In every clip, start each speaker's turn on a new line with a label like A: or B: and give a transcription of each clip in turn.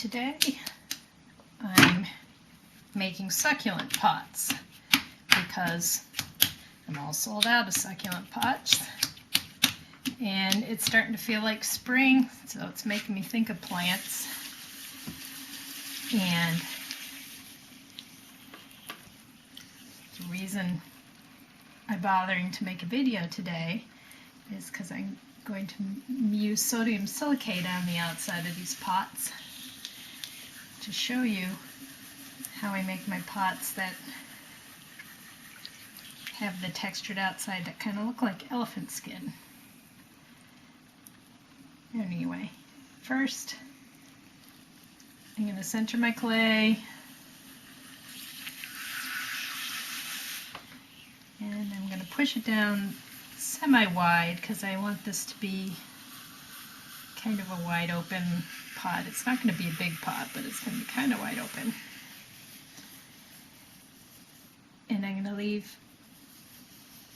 A: Today I'm making succulent pots because I'm all sold out of succulent pots and it's starting to feel like spring, so it's making me think of plants. And the reason I'm bothering to make a video today is because I'm going to use sodium silicate on the outside of these pots to show you how I make my pots that have the textured outside that kind of look like elephant skin. Anyway, first I'm going to center my clay, and I'm going to push it down semi-wide because I want this to be kind of a wide open pot. It's not going to be a big pot, but it's going to be kind of wide open. And I'm going to leave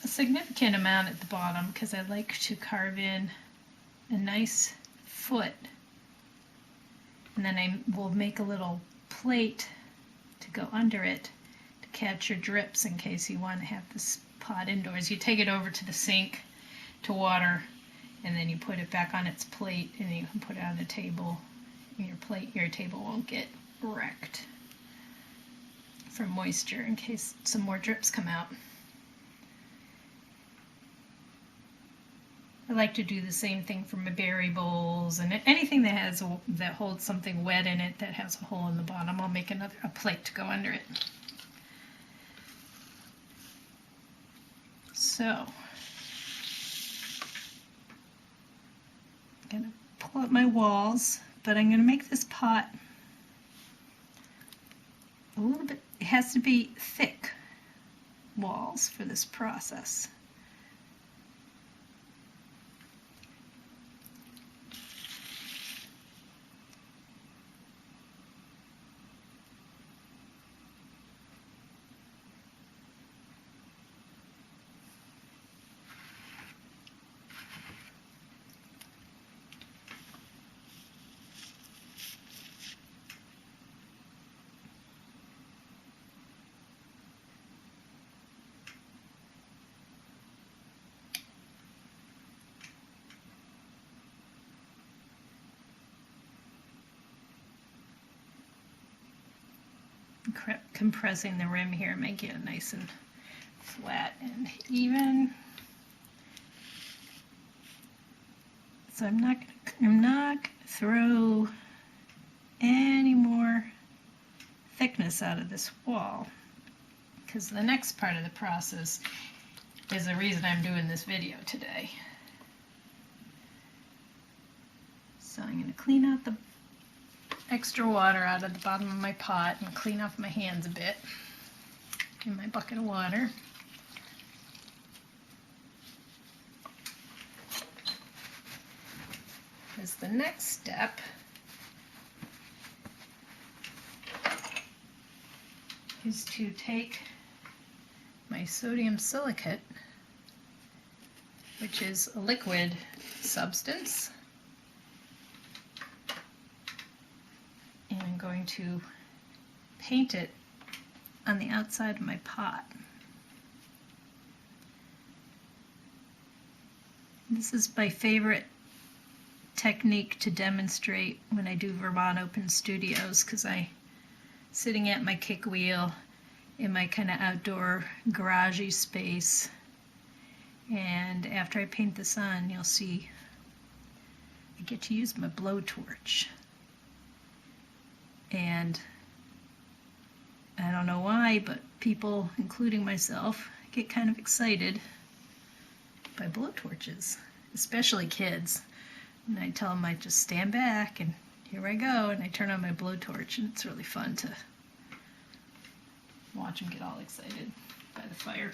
A: a significant amount at the bottom because I like to carve in a nice foot. And then I will make a little plate to go under it to capture drips in case you want to have this pot indoors. You take it over to the sink to water, and then you put it back on its plate, and you can put it on the table. And your table won't get wrecked from moisture in case some more drips come out. I like to do the same thing for my berry bowls and anything that holds something wet in it that has a hole in the bottom. I'll make a plate to go under it. So I'm going to pull up my walls, but I'm going to make this pot a little bit, it has to be thick walls for this process. Compressing the rim here, making it nice and flat and even. So I'm not gonna throw any more thickness out of this wall because the next part of the process is the reason I'm doing this video today. So I'm going to clean out the extra water out of the bottom of my pot and clean off my hands a bit in my bucket of water. As the next step is to take my sodium silicate, which is a liquid substance, and I'm going to paint it on the outside of my pot. This is my favorite technique to demonstrate when I do Vermont Open Studios because sitting at my kick wheel in my kind of outdoor garagey space, and after I paint this on, you'll see I get to use my blowtorch. And I don't know why, but people, including myself, get kind of excited by blowtorches, especially kids. And I tell them I just stand back and here I go, and I turn on my blowtorch, and it's really fun to watch them get all excited by the fire.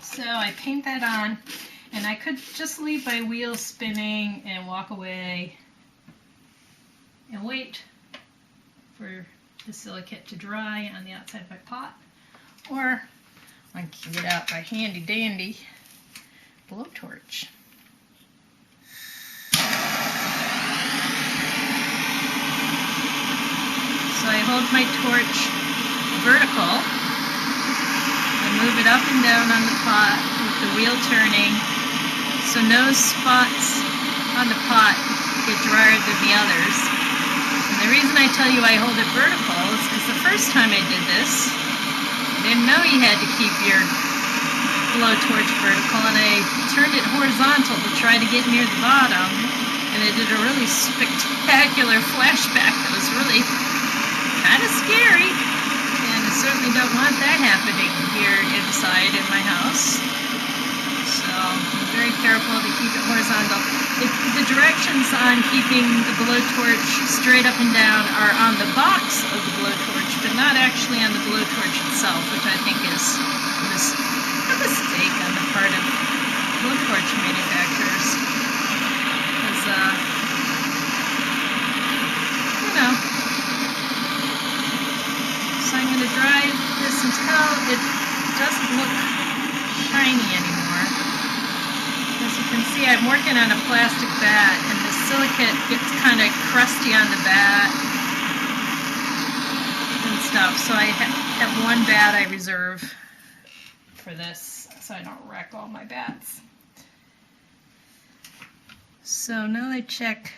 A: So I paint that on, and I could just leave my wheel spinning and walk away and wait for the silicate to dry on the outside of my pot, or I can get out my handy dandy blowtorch. hold my torch vertical. I move it up and down on the pot with the wheel turning, so no spots on the pot get drier than the others. And the reason I tell you I hold it vertical is because the first time I did this, I didn't know you had to keep your blowtorch vertical, and I turned it horizontal to try to get near the bottom, and it did a really spectacular flashback that was really kind of scary, and I certainly don't want that happening here inside in my house. So I'm very careful to keep it horizontal. The directions on keeping the blowtorch straight up and down are on the box of the blowtorch, but not actually on the blowtorch itself, which I think is a mistake on the part of blowtorch manufacturers. Because, you know, so I'm going to dry this until it doesn't look shiny anymore. As you can see, I'm working on a plastic bat, and the silicate gets kind of crusty on the bat and stuff, so I have one bat I reserve for this, so I don't wreck all my bats. So now I check,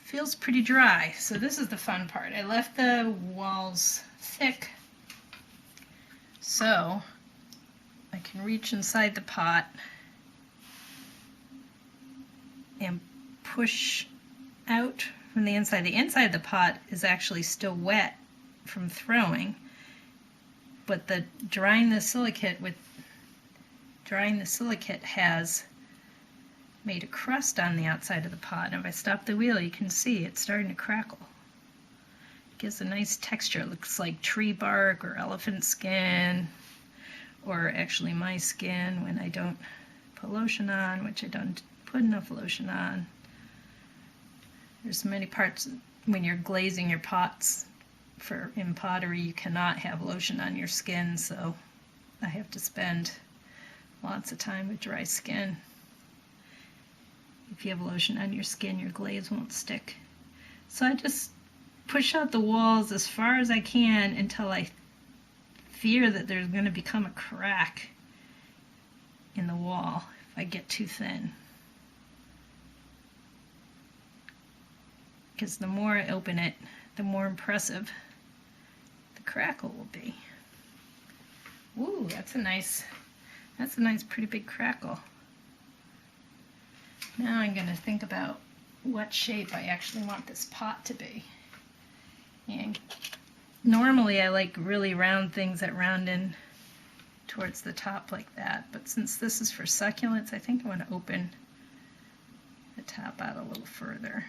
A: feels pretty dry, so this is the fun part. I left the walls thick so I can reach inside the pot and push out from the inside. The inside of the pot is actually still wet from throwing, but the drying the silicate has made a crust on the outside of the pot. And if I stop the wheel, you can see it's starting to crackle. It gives a nice texture. It looks like tree bark or elephant skin, or actually my skin when I don't put lotion on, which I don't put enough lotion on. There's many parts when you're glazing your pots in pottery, you cannot have lotion on your skin, so I have to spend lots of time with dry skin. If you have lotion on your skin, your glaze won't stick. So I just push out the walls as far as I can until I fear that there's going to become a crack in the wall if I get too thin. Because the more I open it, the more impressive the crackle will be. Ooh, that's a nice pretty big crackle. Now I'm going to think about what shape I actually want this pot to be. And normally I like really round things that round in towards the top like that, but since this is for succulents, I think I want to open the top out a little further.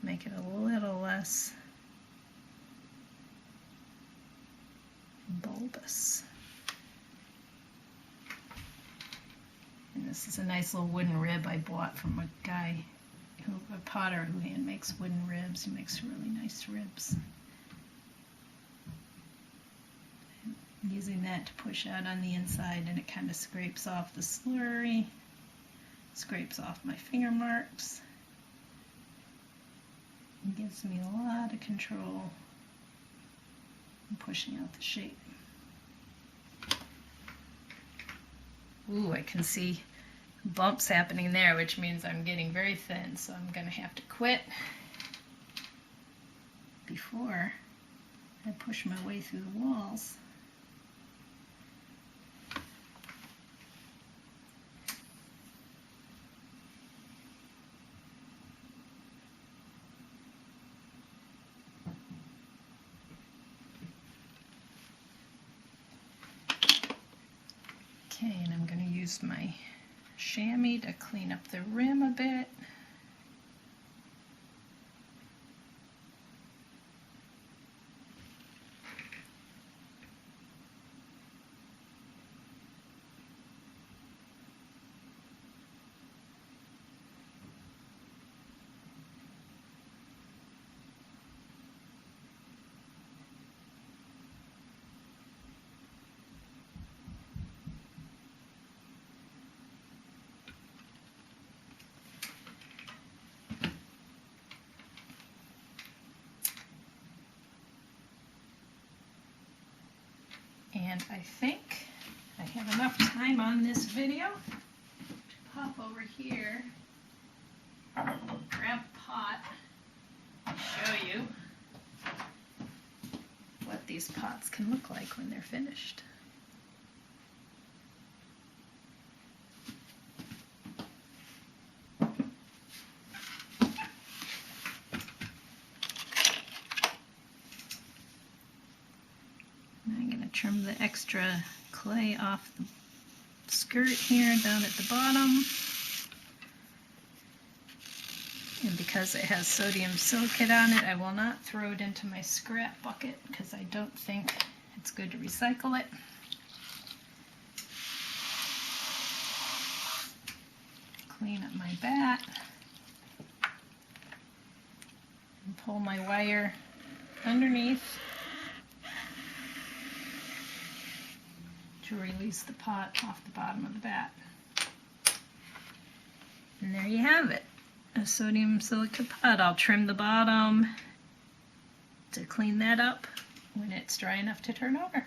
A: Make it a little less bulbous. And this is a nice little wooden rib I bought from a guy, a potter who hand makes wooden ribs. He makes really nice ribs. I'm using that to push out on the inside, and it kind of scrapes off the slurry, scrapes off my finger marks. It gives me a lot of control in pushing out the shape. Ooh, I can see bumps happening there, which means I'm getting very thin, so I'm going to have to quit before I push my way through the walls. Okay, and I'm going to use my chamois to clean up the rim a bit. And I think I have enough time on this video to pop over here, grab a pot, and show you what these pots can look like when they're finished. I'm going to trim the extra clay off the skirt here down at the bottom. And because it has sodium silicate on it, I will not throw it into my scrap bucket because I don't think it's good to recycle it. Clean up my bat and pull my wire underneath to release the pot off the bottom of the bat. And there you have it, a sodium silicate pot. I'll trim the bottom to clean that up when it's dry enough to turn over.